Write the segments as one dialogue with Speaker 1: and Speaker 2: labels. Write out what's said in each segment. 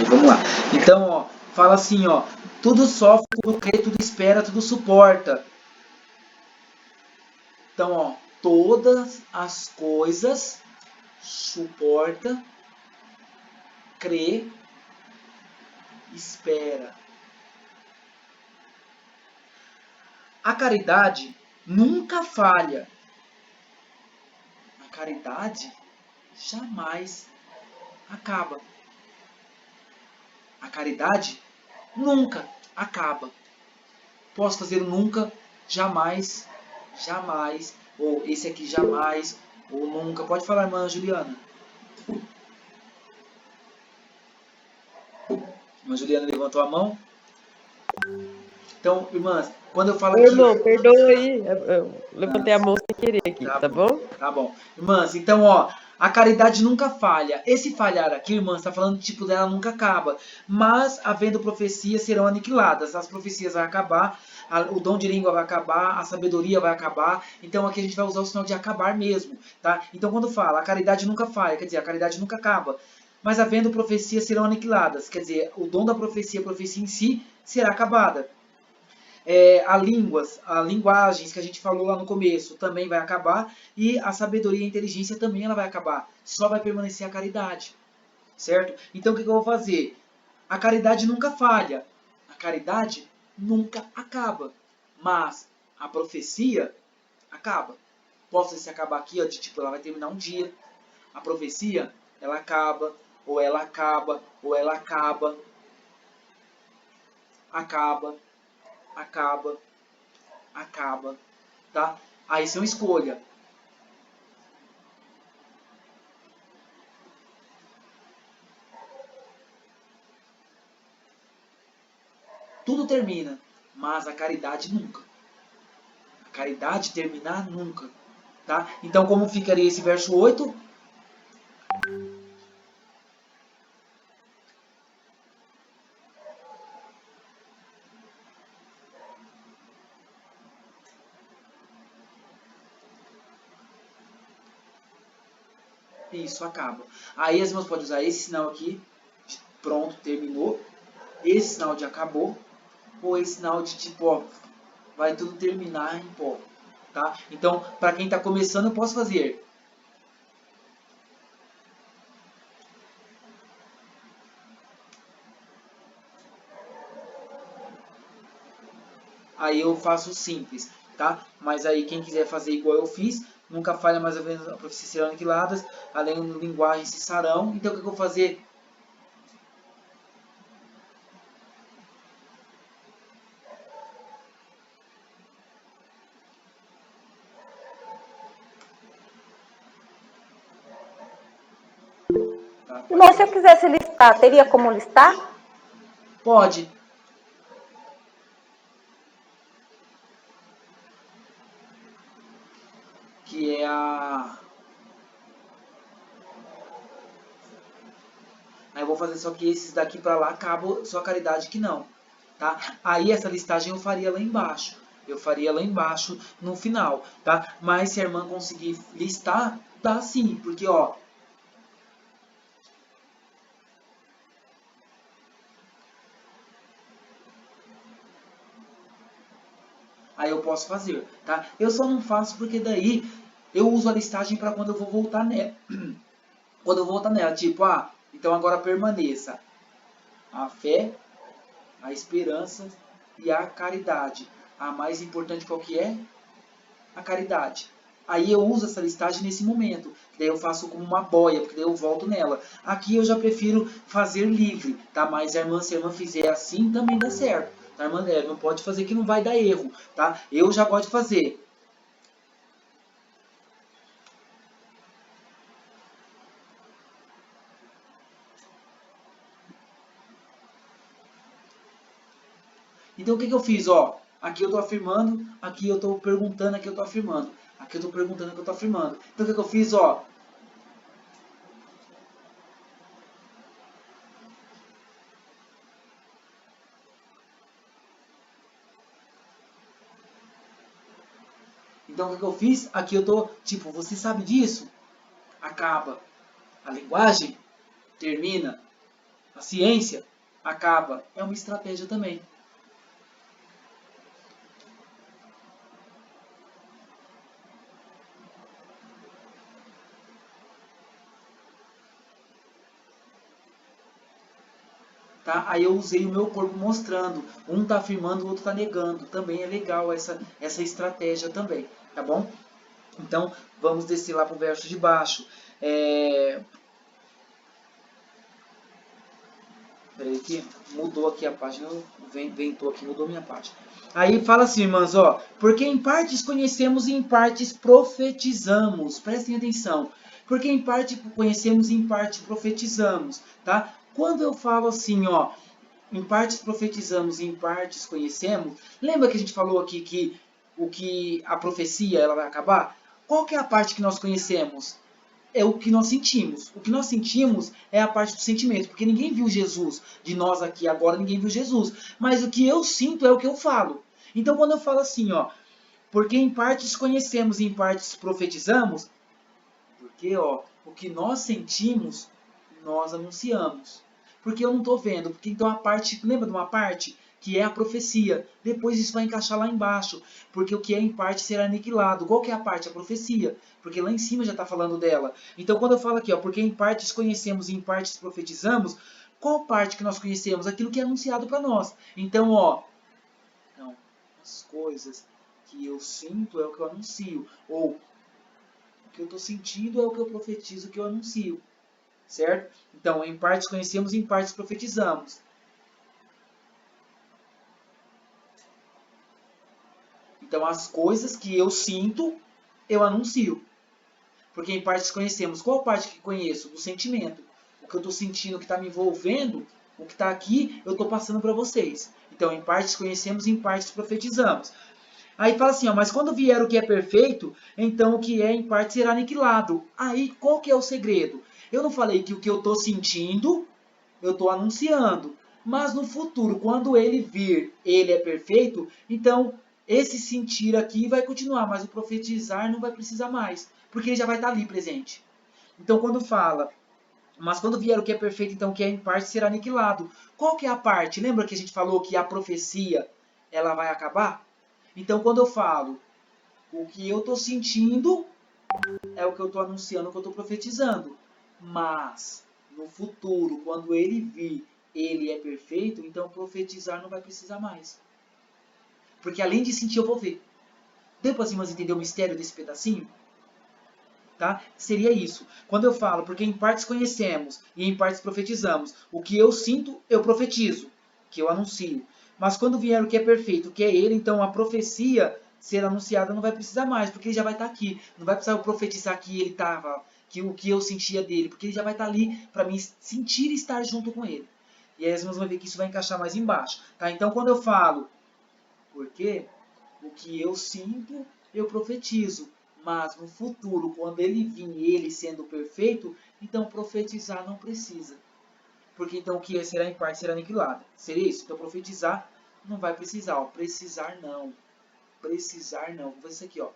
Speaker 1: Aí, vamos lá. Então, ó, fala assim, ó. Tudo sofre, tudo crê, tudo espera, tudo suporta. Então, ó, todas as coisas suporta, crê, espera. A caridade nunca falha. A caridade jamais acaba. A caridade nunca acaba. Posso fazer nunca, jamais, jamais, ou esse aqui jamais, ou nunca. Pode falar, irmã Juliana. Irmã Juliana levantou a mão. Então, irmãs, quando eu falo
Speaker 2: Ô,
Speaker 1: aqui...
Speaker 2: irmão, perdoa aí. Eu levantei a mão sem querer aqui, tá bom?
Speaker 1: Tá bom. Irmãs, então, ó, a caridade nunca falha. Esse falhar aqui, irmãs, está falando que tipo dela nunca acaba. Mas, havendo profecias, serão aniquiladas. As profecias vão acabar, o dom de língua vai acabar, a sabedoria vai acabar. Então, aqui a gente vai usar o sinal de acabar mesmo, tá? Então, quando fala a caridade nunca falha, quer dizer, a caridade nunca acaba. Mas, havendo profecias, serão aniquiladas. Quer dizer, o dom da profecia, a profecia em si, será acabada. A linguagens que a gente falou lá no começo também vai acabar e a sabedoria e a inteligência também ela vai acabar. Só vai permanecer a caridade, certo? Então o que eu vou fazer? A caridade nunca falha, a caridade nunca acaba, mas a profecia acaba. Posso se acabar aqui, ó, tipo, ela vai terminar um dia. A profecia, ela acaba, ou ela acaba, ou ela acaba, acaba, acaba, acaba, tá? Aí são escolha. Tudo termina, mas a caridade nunca. A caridade terminar nunca, tá? Então como ficaria esse verso 8? Isso, acaba. Aí as irmãs podem usar esse sinal aqui, pronto, terminou. Esse sinal de acabou, ou esse sinal de tipo, ó, vai tudo terminar em pó, tá? Então, para quem está começando, eu posso fazer. Aí eu faço simples, tá? Mas aí quem quiser fazer igual eu fiz, nunca falha mais a profecia serão aniquiladas, além de linguagem cessarão. Então o que eu vou fazer? Tá?
Speaker 3: Irmão, se eu quisesse listar, teria como listar?
Speaker 1: Pode. Que é a... Aí eu vou fazer só que esses daqui pra lá acabam, só a caridade que não, tá? Aí essa listagem eu faria lá embaixo. Eu faria lá embaixo no final, tá? Mas se a irmã conseguir listar, dá sim, porque ó... Aí eu posso fazer, tá? Eu só não faço porque daí eu uso a listagem para quando eu vou voltar nela. Quando eu voltar nela, tipo, ah, então agora permaneça a fé, a esperança e a caridade. A mais importante qual que é? A caridade. Aí eu uso essa listagem nesse momento, que daí eu faço como uma boia, porque daí eu volto nela. Aqui eu já prefiro fazer livre, tá? Mas se a irmã fizer assim, também dá certo. Tá, irmã? Não pode fazer que não vai dar erro, tá? Eu já gosto de fazer. Então o que eu fiz? Ó, aqui eu estou afirmando, aqui eu estou perguntando, aqui eu estou afirmando. Aqui eu estou perguntando, aqui eu estou afirmando. Então o que eu fiz? Ó, então o que eu fiz? Aqui eu estou, tipo, você sabe disso? Acaba. A linguagem termina. a ciência, acaba. É uma estratégia também. Tá? Aí eu usei o meu corpo mostrando. Um está afirmando, o outro está negando. Também é legal essa estratégia também. Tá bom? Então, vamos descer lá para o verso de baixo. Peraí que mudou aqui a página. Ventou aqui, mudou minha página. Aí fala assim, irmãs, ó. Porque em partes conhecemos e em partes profetizamos. Prestem atenção. Porque em parte conhecemos e em parte profetizamos. Tá? Quando eu falo assim, ó. Em partes profetizamos e em partes conhecemos. Lembra que a gente falou aqui que a profecia ela vai acabar? Qual que é a parte que nós conhecemos? É o que nós sentimos. O que nós sentimos é a parte do sentimento, porque ninguém viu Jesus. De nós aqui agora ninguém viu Jesus. Mas o que eu sinto é o que eu falo. Então quando eu falo assim, ó, porque em partes conhecemos e em partes profetizamos, porque ó, o que nós sentimos, nós anunciamos. Porque eu não estou vendo. Porque então a parte, lembra de uma parte? Que é a profecia. Depois isso vai encaixar lá embaixo. Porque o que é em parte será aniquilado. Qual que é a parte? A profecia. Porque lá em cima já está falando dela. Então quando eu falo aqui, ó, porque em partes conhecemos e em partes profetizamos, qual parte que nós conhecemos? Aquilo que é anunciado para nós. Então, ó, não, as coisas que eu sinto é o que eu anuncio. Ou o que eu estou sentindo é o que eu profetizo, o que eu anuncio. Certo? Então, em partes conhecemos e em partes profetizamos. Então, as coisas que eu sinto, eu anuncio. Porque em partes conhecemos. Qual parte que conheço? Do sentimento. O que eu estou sentindo, o que está me envolvendo, o que está aqui, eu estou passando para vocês. Então, em partes conhecemos e em partes profetizamos. Aí fala assim, ó, mas quando vier o que é perfeito, então o que é em parte será aniquilado. Aí, qual que é o segredo? Eu não falei que o que eu estou sentindo, eu estou anunciando. Mas no futuro, quando ele vir, ele é perfeito, então esse sentir aqui vai continuar, mas o profetizar não vai precisar mais, porque ele já vai estar ali presente. Então quando fala, mas quando vier o que é perfeito, então o que é em parte será aniquilado. Qual que é a parte? Lembra que a gente falou que a profecia ela vai acabar? Então quando eu falo, o que eu estou sentindo é o que eu estou anunciando, o que eu estou profetizando. Mas, no futuro, quando ele vir, ele é perfeito, então profetizar não vai precisar mais. Porque além de sentir, eu vou ver. Deu para irmãs entender o mistério desse pedacinho? Tá? Seria isso. Quando eu falo, porque em partes conhecemos e em partes profetizamos. O que eu sinto, eu profetizo, que eu anuncio. Mas quando vier o que é perfeito, o que é ele, então a profecia ser anunciada não vai precisar mais, porque ele já vai estar aqui. Não vai precisar eu profetizar que ele estava, que o que eu sentia dele, porque ele já vai estar ali para mim sentir e estar junto com ele. E aí as irmãs vão ver que isso vai encaixar mais embaixo. Tá? Então quando eu falo, porque o que eu sinto, eu profetizo. Mas no futuro, quando ele vir, ele sendo perfeito, então profetizar não precisa. Porque então o que será em parte será aniquilado. Seria isso? Então profetizar não vai precisar. Ó. Precisar não. Precisar não. Vou ver isso aqui, ó.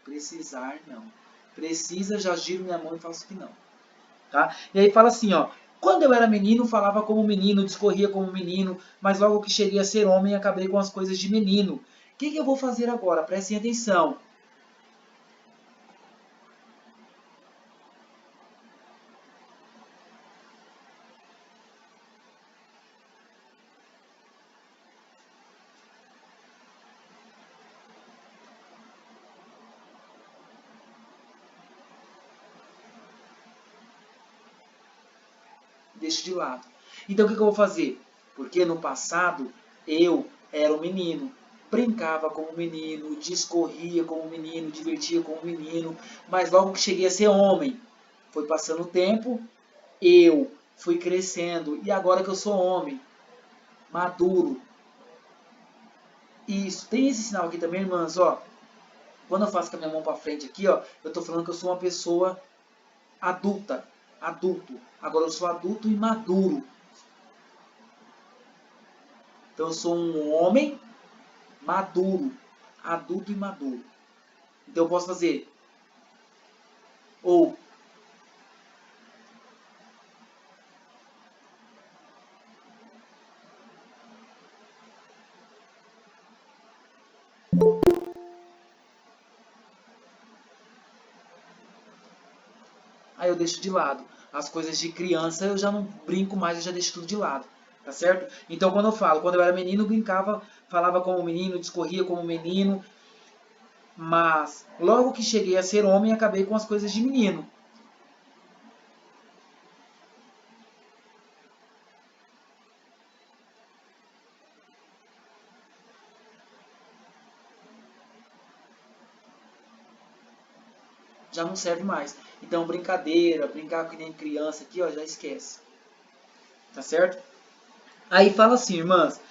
Speaker 1: Precisar não. Precisa, já giro minha mão e faço que não. Tá? E aí fala assim, ó. Quando eu era menino, falava como menino, discorria como menino, mas logo que cheguei a ser homem, acabei com as coisas de menino. O que eu vou fazer agora? Prestem atenção. Deixo de lado. Então o que eu vou fazer? Porque no passado eu era um menino, brincava como menino, discorria como menino, divertia como menino, mas logo que cheguei a ser homem, foi passando o tempo, eu fui crescendo e agora que eu sou homem, maduro. Isso, tem esse sinal aqui também, irmãs, ó. Quando eu faço com a minha mão para frente aqui, ó, eu estou falando que eu sou uma pessoa adulta, adulto. Agora eu sou adulto e maduro. Então eu sou um homem maduro, adulto e maduro. Então eu posso fazer ou aí eu deixo de lado. As coisas de criança eu já não brinco mais, eu já deixo tudo de lado. Tá certo? Então quando eu falo, quando eu era menino, eu brincava, falava como menino, discorria como menino. Mas logo que cheguei a ser homem, acabei com as coisas de menino. Já não serve mais. Então, brincadeira, brincar que nem criança aqui, ó, já esquece. Tá certo? Aí fala assim, irmãs,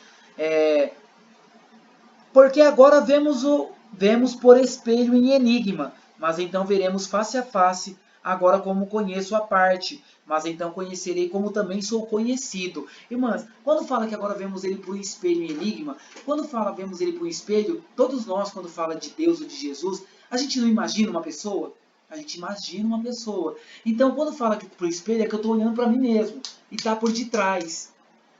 Speaker 1: porque agora vemos por espelho em enigma, mas então veremos face a face, agora como conheço a parte, mas então conhecerei como também sou conhecido. Irmãs, quando fala que agora vemos ele por espelho em enigma, quando fala vemos ele por espelho, todos nós, quando fala de Deus ou de Jesus, a gente não imagina uma pessoa? A gente imagina uma pessoa. Então, quando fala que por espelho, é que eu estou olhando para mim mesmo. E está por detrás.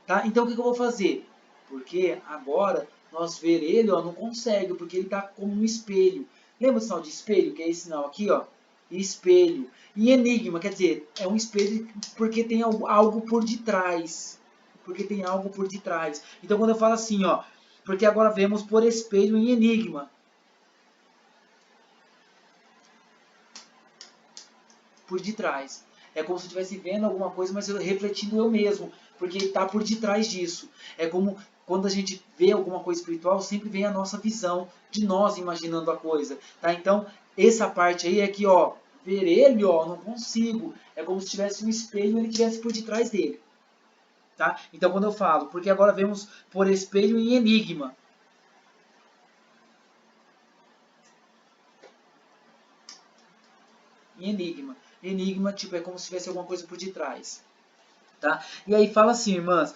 Speaker 1: Tá? Então, o que eu vou fazer? Porque agora, nós ver ele, ó, não consegue, porque ele está como um espelho. Lembra o sinal de espelho, que é esse sinal aqui, ó? Espelho. E enigma, quer dizer, é um espelho porque tem algo por detrás. Porque tem algo por detrás. Então, quando eu falo assim, ó, porque agora vemos por espelho em enigma. Por detrás. É como se eu estivesse vendo alguma coisa, mas eu refletindo eu mesmo, porque está por detrás disso. É como quando a gente vê alguma coisa espiritual, sempre vem a nossa visão de nós imaginando a coisa, tá? Então, essa parte aí é que, ó, ver ele, ó, não consigo. É como se tivesse um espelho e ele estivesse por detrás dele, tá? Então, quando eu falo, porque agora vemos por espelho em enigma. Em enigma. Enigma, tipo, é como se tivesse alguma coisa por detrás. Tá? E aí fala assim, irmãs,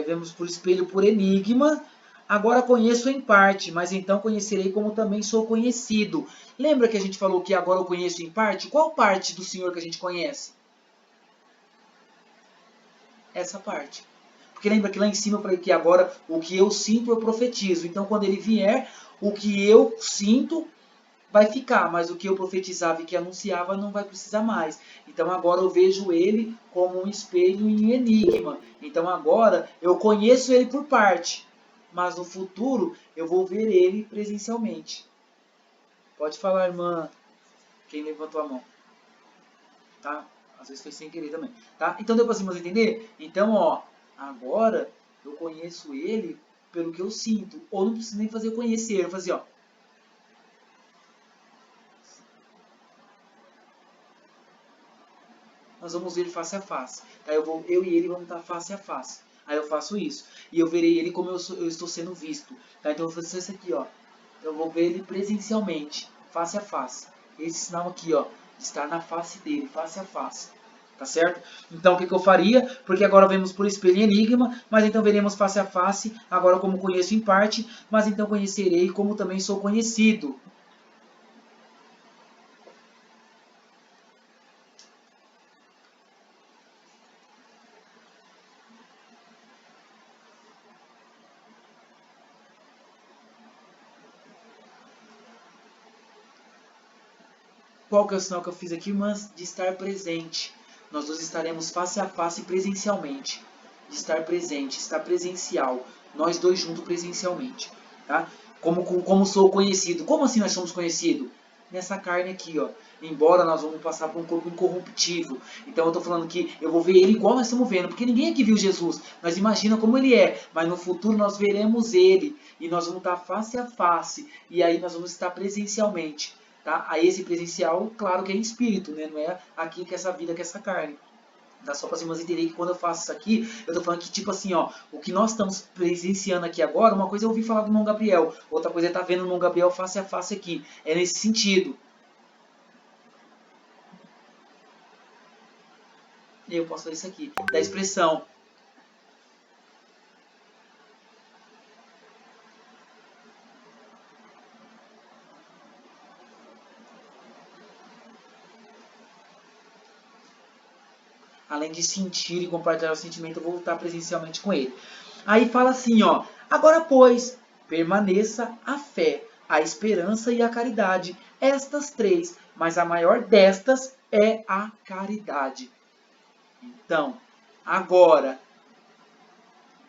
Speaker 1: vemos por espelho por enigma, agora conheço em parte, mas então conhecerei como também sou conhecido. Lembra que a gente falou que agora eu conheço em parte? Qual parte do Senhor que a gente conhece? Essa parte. Porque lembra que lá em cima eu falei que agora o que eu sinto eu profetizo. Então quando ele vier, o que eu sinto vai ficar, mas o que eu profetizava e que anunciava não vai precisar mais. Então agora eu vejo ele como um espelho em enigma. Então agora eu conheço ele por parte, mas no futuro eu vou ver ele presencialmente. Pode falar, irmã, quem levantou a mão, tá? Às vezes foi sem querer também, tá? Então deu para vocês entender? Então, ó, agora eu conheço ele pelo que eu sinto, ou não preciso nem fazer conhecer, eu vou fazer, ó. Nós vamos ver face a face. Tá? Eu e ele vamos estar face a face. Aí eu faço isso. E eu verei ele como eu estou sendo visto. Tá? Então eu vou fazer isso aqui, ó. Eu vou ver ele presencialmente, face a face. Esse sinal aqui, ó, de estar na face dele, face a face. Tá certo? Então o que eu faria? Porque agora vemos por espelho e enigma, mas então veremos face a face, agora como conheço em parte, mas então conhecerei como também sou conhecido. Qual que é o sinal que eu fiz aqui, irmãs? De estar presente. Nós dois estaremos face a face presencialmente. De estar presente, estar presencial. Nós dois juntos presencialmente. Tá? Como sou conhecido. Como assim nós somos conhecidos? Nessa carne aqui, ó. Embora nós vamos passar por um corpo incorruptível. Então eu estou falando que eu vou ver ele igual nós estamos vendo. Porque ninguém aqui viu Jesus. Nós imagina como ele é. Mas no futuro nós veremos ele. E nós vamos estar face a face. E aí nós vamos estar presencialmente. Tá? A esse presencial, claro que é em espírito, né? Não é aqui que essa vida, que essa carne. Tá? Só para as irmãs entenderem que quando eu faço isso aqui, eu estou falando que, tipo assim, ó, o que nós estamos presenciando aqui agora, uma coisa é ouvir falar do irmão Gabriel, outra coisa é estar vendo o irmão Gabriel face a face aqui. É nesse sentido. E eu posso fazer isso aqui, da expressão. Além de sentir e compartilhar o sentimento, eu vou estar presencialmente com ele. Aí fala assim, ó. Agora, pois, permaneça a fé, a esperança e a caridade. Estas três, mas a maior destas é a caridade. Então, agora,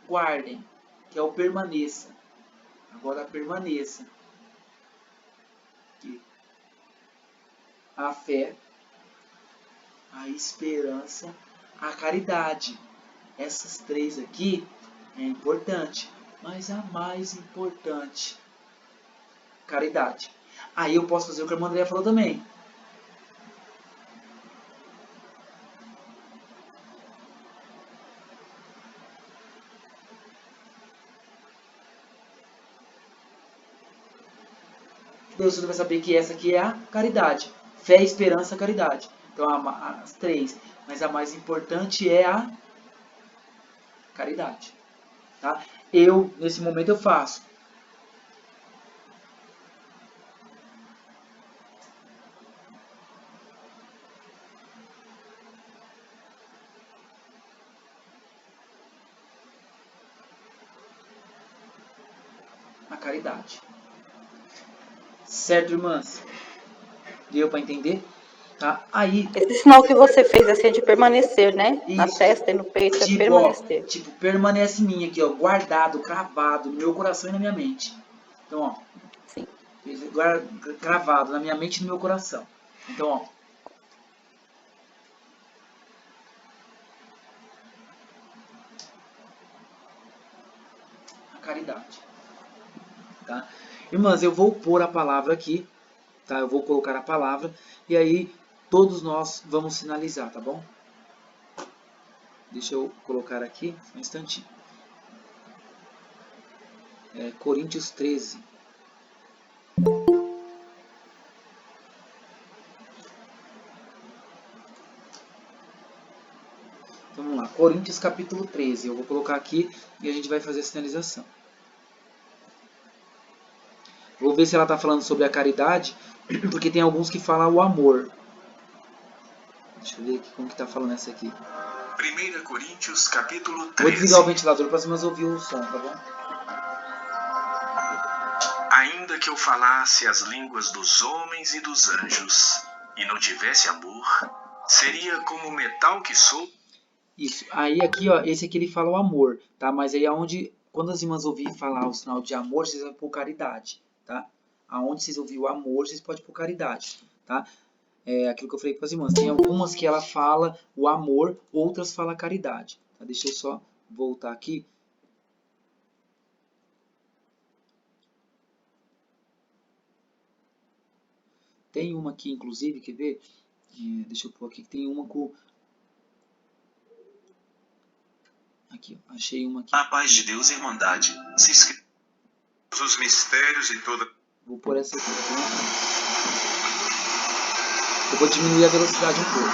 Speaker 1: guardem, que é o permaneça. Agora permaneça. Aqui. A fé, a esperança, a caridade. Essas três aqui é importante, mas a mais importante, caridade. Aí eu posso fazer o que a irmã Andréia falou também. Deus vai saber que essa aqui é a caridade. Fé, esperança, caridade. Então as três. Mas a mais importante é a caridade. Tá? Eu, nesse momento, eu faço. A caridade. Certo, irmãs? Deu para entender? Tá? Aí,
Speaker 3: Esse sinal que você fez assim é de permanecer, né? Na
Speaker 1: isso.
Speaker 3: testa e no peito é
Speaker 1: Tipo,
Speaker 3: permanecer.
Speaker 1: ó, tipo, permanece em mim aqui, ó, guardado, cravado no meu coração e na minha mente. Então, ó,
Speaker 3: Sim.
Speaker 1: cravado na minha mente e no meu coração. Então, ó, a caridade. Tá? Irmãs, eu vou pôr a palavra aqui, tá? Eu vou colocar a palavra e aí todos nós vamos sinalizar, tá bom? Deixa eu colocar aqui um instantinho. Coríntios 13. Então, vamos lá, Coríntios capítulo 13. Eu vou colocar aqui e a gente vai fazer a sinalização. Vou ver se ela está falando sobre a caridade, porque tem alguns que falam o amor. Deixa eu ver aqui como que está falando essa aqui.
Speaker 4: 1 Coríntios capítulo 13.
Speaker 1: Vou desligar o ventilador para as irmãs ouvir o som, tá bom?
Speaker 4: Ainda que eu falasse as línguas dos homens e dos anjos, e não tivesse amor, seria como o metal que sou.
Speaker 1: Isso. Aí aqui, ó, esse aqui ele fala o amor, tá? Mas aí aonde, quando as irmãs ouvirem falar o sinal de amor, vocês vão pôr caridade, tá? Aonde vocês ouvirem o amor, vocês podem pôr caridade, tá? É aquilo que eu falei para as irmãs. Tem algumas que ela fala o amor, outras fala caridade. Tá? Deixa eu só voltar aqui. Tem uma aqui, inclusive, quer ver? Deixa eu pôr aqui. Tem uma com... Aqui, ó, achei uma aqui.
Speaker 4: A paz de Deus e Irmandade. Se inscreva os mistérios e toda...
Speaker 1: Vou pôr essa aqui. Eu vou diminuir a velocidade um pouco.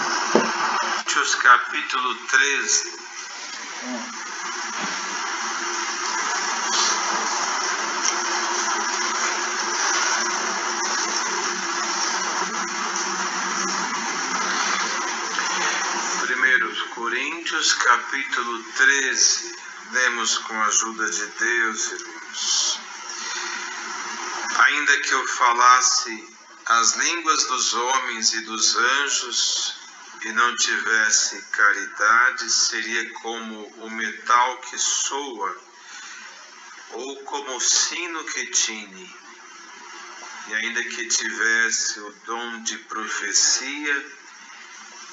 Speaker 4: Coríntios capítulo 13. Coríntios capítulo 13, lemos com a ajuda de Deus, irmãos. Ainda que eu falasse as línguas dos homens e dos anjos e não tivesse caridade, seria como o metal que soa ou como o sino que tine. E ainda que tivesse o dom de profecia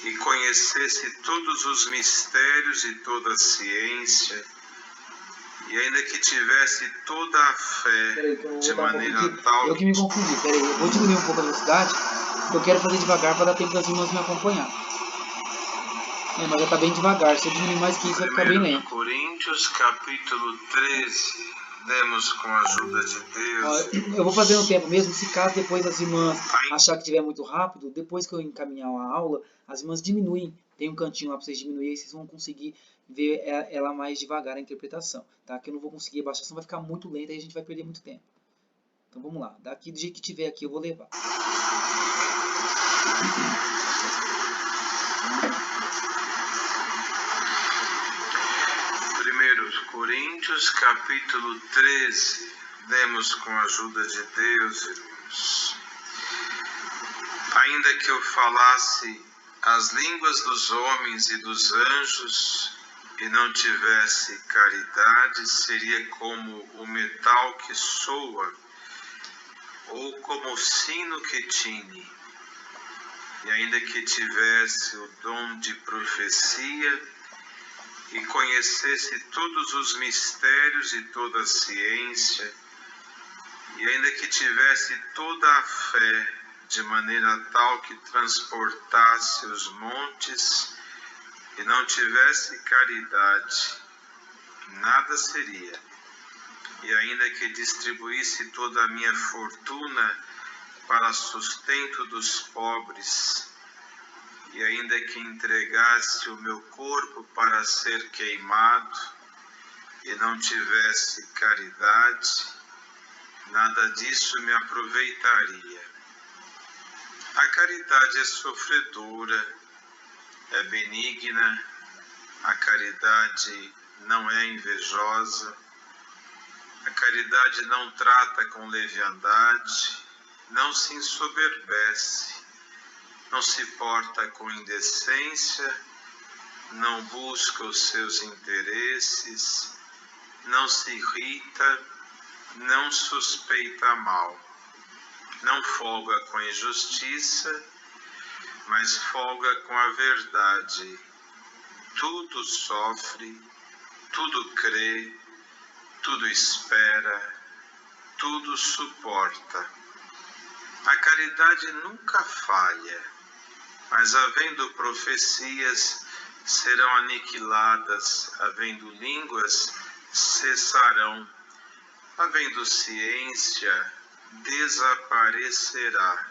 Speaker 4: e conhecesse todos os mistérios e toda a ciência, e ainda que tivesse toda a fé de maneira tal...
Speaker 1: Eu que me confundi, peraí, eu vou diminuir um pouco a velocidade, porque eu quero fazer devagar para dar tempo das irmãs me acompanhar. Mas já está bem devagar, se eu diminuir mais que isso vai ficar bem lento.
Speaker 4: Coríntios capítulo 13, lemos com a ajuda de Deus.
Speaker 1: Eu vou fazer um tempo mesmo, se caso depois as irmãs achar que estiver muito rápido, depois que eu encaminhar a aula, as irmãs diminuem, tem um cantinho lá para vocês diminuírem, vocês vão conseguir ver ela mais devagar a interpretação, tá? Que eu não vou conseguir abaixar, senão vai ficar muito lenta e a gente vai perder muito tempo. Então vamos lá, daqui do jeito que tiver aqui eu vou levar.
Speaker 4: Coríntios capítulo 13, Demos com a ajuda de Deus, irmãos. Ainda que eu falasse as línguas dos homens e dos anjos e não tivesse caridade, seria como o metal que soa ou como o sino que tine. E ainda que tivesse o dom de profecia e conhecesse todos os mistérios e toda a ciência, e ainda que tivesse toda a fé, de maneira tal que transportasse os montes, e não tivesse caridade, nada seria. E ainda que distribuísse toda a minha fortuna para sustento dos pobres, e ainda que entregasse o meu corpo para ser queimado, e não tivesse caridade, nada disso me aproveitaria. A caridade é sofredora, é benigna, a caridade não é invejosa, a caridade não trata com leviandade, não se ensoberbece, não se porta com indecência, não busca os seus interesses, não se irrita, não suspeita mal, não folga com a injustiça, mas folga com a verdade. Tudo sofre, tudo crê, tudo espera, tudo suporta. A caridade nunca falha, mas havendo profecias, serão aniquiladas, havendo línguas, cessarão, havendo ciência, desaparecerá.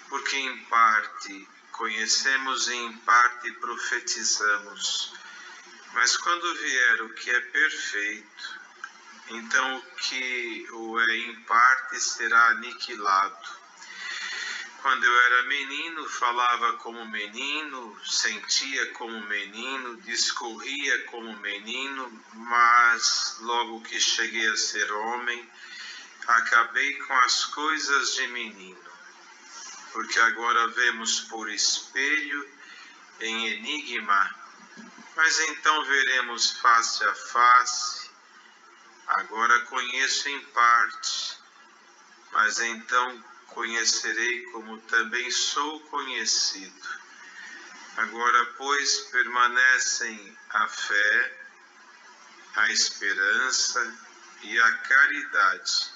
Speaker 4: Porque em parte conhecemos e em parte profetizamos. Mas quando vier o que é perfeito, então o que o é em parte será aniquilado. Quando eu era menino, falava como menino, sentia como menino, discorria como menino, mas logo que cheguei a ser homem, acabei com as coisas de menino. Porque agora vemos por espelho, em enigma, mas então veremos face a face. Agora conheço em parte, mas então conhecerei como também sou conhecido. Agora, pois, permanecem a fé, a esperança e a caridade.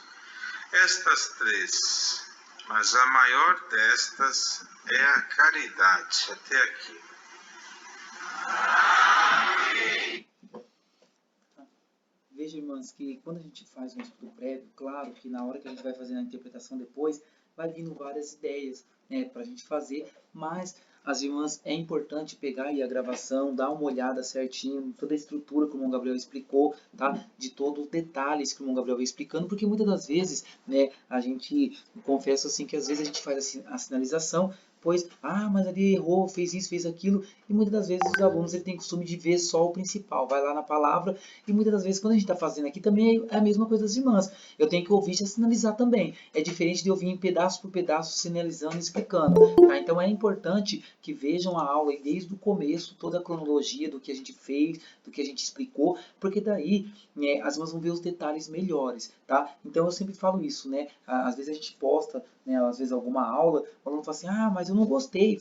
Speaker 4: Estas três, mas a maior destas é a caridade. Até aqui.
Speaker 1: Veja, irmãs, que quando a gente faz um estudo prévio, claro que na hora que a gente vai fazendo a interpretação depois, vai vindo várias ideias, né, para a gente fazer, mas as irmãs, é importante pegar aí a gravação, dar uma olhada certinho, toda a estrutura que o irmão Gabriel explicou, tá? De todos os detalhes que o irmão Gabriel veio explicando, porque muitas das vezes, né, a gente, confesso assim, que às vezes a gente faz a sinalização, pois, mas ali errou, fez isso, fez aquilo, e muitas das vezes os alunos ele tem costume de ver só o principal, vai lá na palavra, e muitas das vezes quando a gente está fazendo aqui também é a mesma coisa das irmãs, eu tenho que ouvir e sinalizar também, é diferente de eu vir pedaço por pedaço sinalizando e explicando, tá? Então é importante que vejam a aula aí desde o começo, toda a cronologia do que a gente fez, do que a gente explicou, porque daí, né, as irmãs vão ver os detalhes melhores, tá? Então eu sempre falo isso, né? Às vezes a gente posta, né, às vezes alguma aula, o aluno fala assim, mas eu não gostei,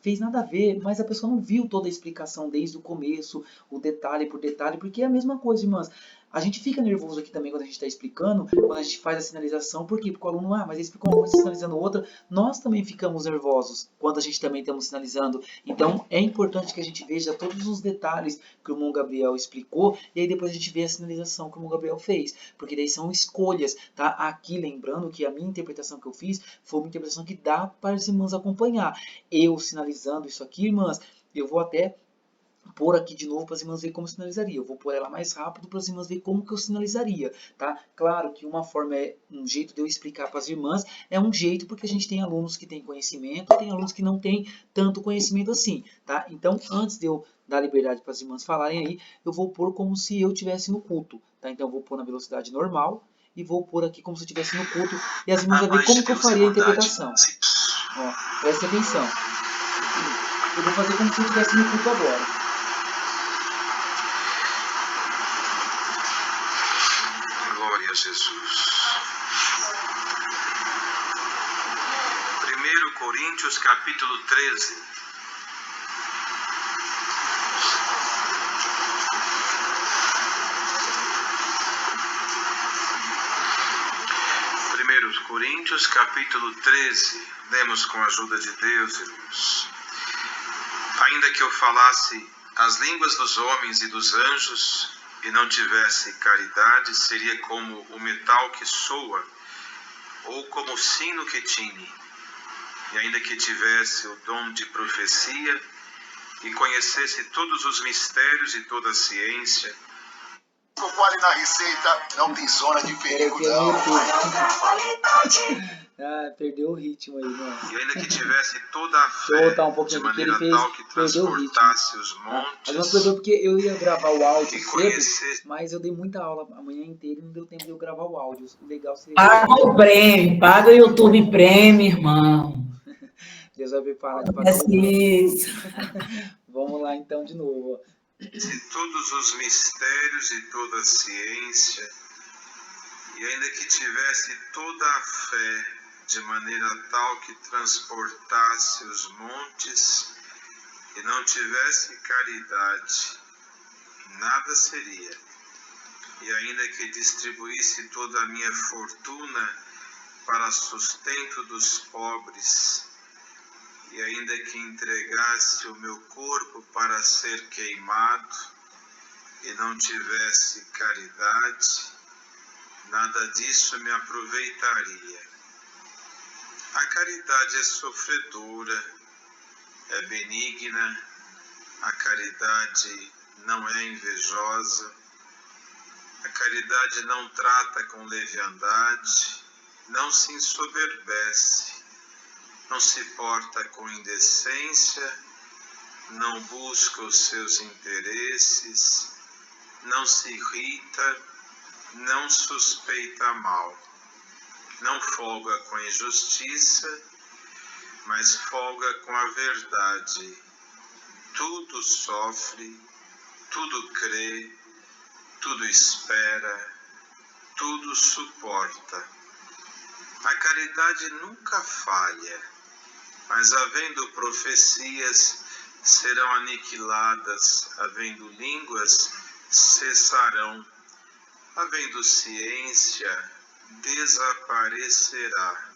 Speaker 1: fez nada a ver, mas a pessoa não viu toda a explicação desde o começo, o detalhe por detalhe, porque é a mesma coisa, irmãs. A gente fica nervoso aqui também quando a gente está explicando, quando a gente faz a sinalização, por quê? Porque o aluno, mas ele explicou uma coisa sinalizando outra, nós também ficamos nervosos quando a gente também estamos sinalizando. Então, é importante que a gente veja todos os detalhes que o irmão Gabriel explicou, e aí depois a gente vê a sinalização que o irmão Gabriel fez, porque daí são escolhas, tá? Aqui, lembrando que a minha interpretação que eu fiz foi uma interpretação que dá para as irmãs acompanhar. Eu sinalizando isso aqui, irmãs, eu vou até pôr aqui de novo para as irmãs verem como sinalizaria. Eu vou pôr ela mais rápido para as irmãs verem como que eu sinalizaria, tá? Claro que uma forma um jeito de eu explicar para as irmãs, é um jeito porque a gente tem alunos que têm conhecimento e tem alunos que não têm tanto conhecimento assim, tá? Então, antes de eu dar liberdade para as irmãs falarem aí, eu vou pôr como se eu estivesse no culto, tá? Então, eu vou pôr na velocidade normal e vou pôr aqui como se eu estivesse no culto. E as irmãs
Speaker 4: A
Speaker 1: vão ver
Speaker 4: paz de
Speaker 1: como que eu
Speaker 4: Deus e
Speaker 1: faria a
Speaker 4: bondade.
Speaker 1: interpretação. Ó, presta atenção. Eu vou fazer como se eu estivesse no culto agora.
Speaker 4: Glória a Jesus. 1 Coríntios capítulo 13. Coríntios capítulo 13, lemos com a ajuda de Deus, irmãos. Ainda que eu falasse as línguas dos homens e dos anjos e não tivesse caridade, seria como o metal que soa ou como o sino que tine. E ainda que tivesse o dom de profecia e conhecesse todos os mistérios e toda a ciência,
Speaker 5: Vale na receita, não tem zona de perigo, não.
Speaker 1: Perdeu o ritmo aí, mano.
Speaker 4: E ainda que tivesse toda a
Speaker 1: Deixa eu
Speaker 4: fé,
Speaker 1: voltar um
Speaker 4: de
Speaker 1: pouquinho aqui, que ele
Speaker 4: maneira
Speaker 1: fez,
Speaker 4: tal que
Speaker 1: perdeu o ritmo.
Speaker 4: transportasse os
Speaker 1: Mas
Speaker 4: montes,
Speaker 1: não perdeu porque eu ia gravar o áudio
Speaker 4: e
Speaker 1: cedo,
Speaker 4: conhecesse...
Speaker 1: mas eu dei muita aula a manhã inteira e não deu tempo de eu gravar o áudio. O legal seria...
Speaker 6: Paga o Prêmio, paga o YouTube Prêmio, irmão.
Speaker 1: Deus vai preparar de pagar o...
Speaker 6: Isso.
Speaker 1: Vamos lá então de novo, ó.
Speaker 4: todos os mistérios e toda a ciência, e ainda que tivesse toda a fé, de maneira tal que transportasse os montes, e não tivesse caridade, nada seria. E ainda que distribuísse toda a minha fortuna para sustento dos pobres, e ainda que entregasse o meu corpo para ser queimado, e não tivesse caridade, nada disso me aproveitaria. A caridade é sofredora, é benigna, a caridade não é invejosa, a caridade não trata com leviandade, não se ensoberbece, não se porta com indecência, não busca os seus interesses, não se irrita, não suspeita mal, não folga com a injustiça, mas folga com a verdade. Tudo sofre, tudo crê, tudo espera, tudo suporta. A caridade nunca falha, mas havendo profecias, serão aniquiladas, havendo línguas, cessarão, havendo ciência, desaparecerá.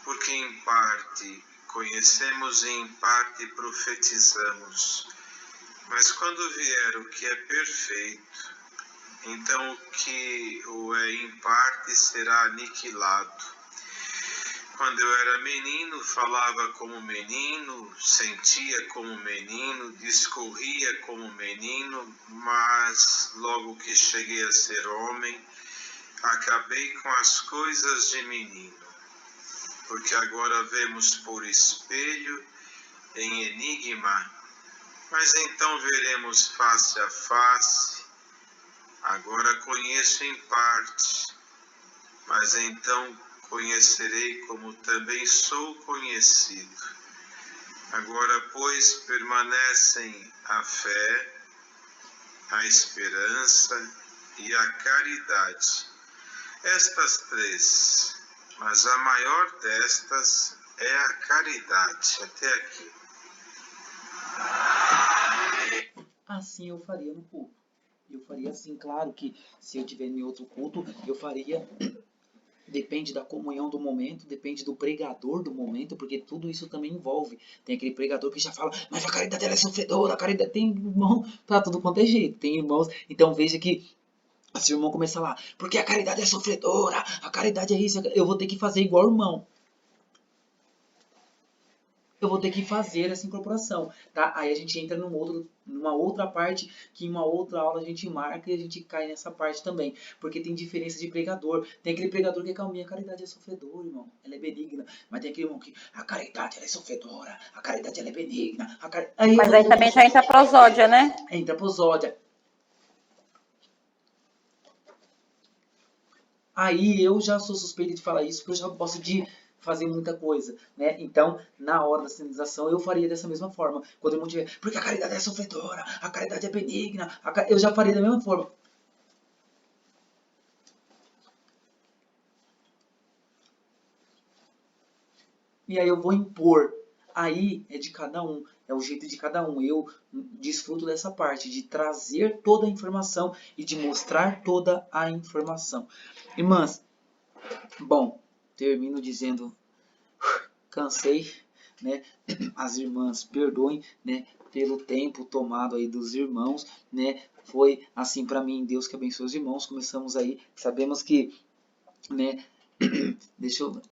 Speaker 4: Porque em parte conhecemos e em parte profetizamos. Mas quando vier o que é perfeito, então o que o é em parte será aniquilado. Quando eu era menino, falava como menino, sentia como menino, discorria como menino, mas logo que cheguei a ser homem, acabei com as coisas de menino. Porque agora vemos por espelho, em enigma, mas então veremos face a face. Agora conheço em parte, mas então conhecerei como também sou conhecido. Agora, pois, permanecem a fé, a esperança e a caridade. Estas três, mas a maior destas é a caridade. Até aqui.
Speaker 1: Assim eu faria no culto. Eu faria assim, claro que se eu tiver em outro culto, eu faria... Depende da comunhão do momento, depende do pregador do momento, porque tudo isso também envolve. Tem aquele pregador que já fala, mas a caridade ela é sofredora, a caridade tem irmão pra tudo quanto é jeito, tem irmãos. Então veja que se o irmão começar lá, porque a caridade é sofredora, a caridade é isso, eu vou ter que fazer igual o irmão. Eu vou ter que fazer essa incorporação, tá? Aí a gente entra numa outra parte, que em uma outra aula a gente marca e a gente cai nessa parte também. Porque tem diferença de pregador. Tem aquele pregador que é calminho, a caridade é sofredora, irmão. Ela é benigna. Mas tem aquele irmão que a caridade ela é sofredora, a caridade ela é benigna.
Speaker 3: Mas aí também já entra prosódia, né?
Speaker 1: Entra prosódia. aí eu já sou suspeito de falar isso, porque eu já gosto de fazer muita coisa, né? Então, na hora da sinalização, eu faria dessa mesma forma. Quando o irmão tiver, porque a caridade é sofredora, a caridade é benigna, eu já faria da mesma forma. E aí eu vou impor. Aí é de cada um, é o jeito de cada um. Eu desfruto dessa parte, de trazer toda a informação e de mostrar toda a informação. Irmãs, bom, termino dizendo, cansei, né? As irmãs perdoem, né? Pelo tempo tomado aí dos irmãos, né? Foi assim para mim, Deus que abençoe os irmãos. Começamos aí, sabemos que, né? Deixa eu